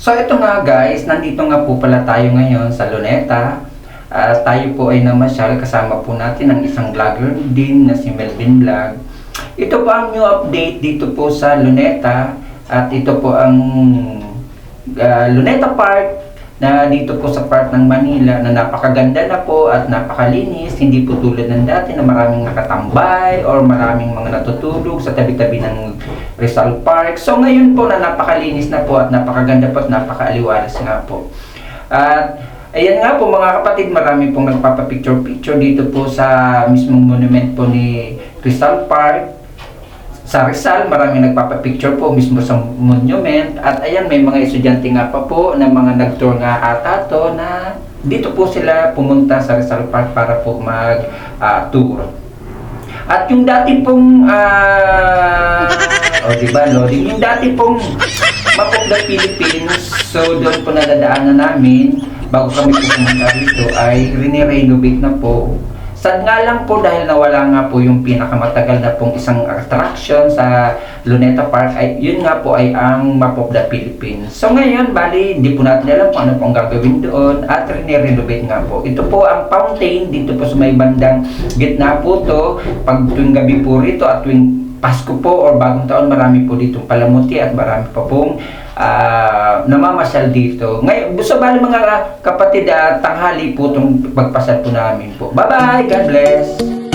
So ito nga guys, nandito nga po pala tayo ngayon sa Luneta. Tayo po ay namasyal, kasama po natin ang isang vlogger din na si Melvin Vlog. Ito po ang new update dito po sa Luneta. At ito po ang Luneta Park na dito po sa part ng Manila na napakaganda na po at napakalinis. Hindi po tulad ng dati na maraming nakatambay or maraming mga natutulog sa tabi-tabi ng Rizal Park. So ngayon po na napakalinis na po at napakaganda po at napakaaliwalas nga po. At ayan nga po mga kapatid, marami pong nagpapapicture-picture dito po sa mismong monument po ni Rizal Park. Sa Rizal, maraming nagpapapicture po mismo sa monument. At ayan, may mga estudyante nga pa po na mga nag-tour nga ata to na dito po sila pumunta sa Rizal Park para po mag-tour. At yung dati pong diba, Lodi? Yung dati pong Map of the Philippines, so doon po nadadaanan namin bago kami po pumunta dito ay rini-renovate na po. Sad nga lang po dahil nawala nga po yung pinakamatagal na pong isang attraction sa Luneta Park, ay yun nga po ay ang Map of the Philippines. So ngayon, bali, hindi po natin alam kung ano pong gagawin doon at rini-renovate nga po. Ito po ang fountain, dito po sa may bandang gitna po to. Pag tuwing gabi po rito at tuwing Pasko po or bagong taon, marami po ditong palamuti at marami pa pong namamasyal dito. Ngayon, so bali mga kapatid, tanghali po itong pagpasal po namin po. Bye-bye! God bless!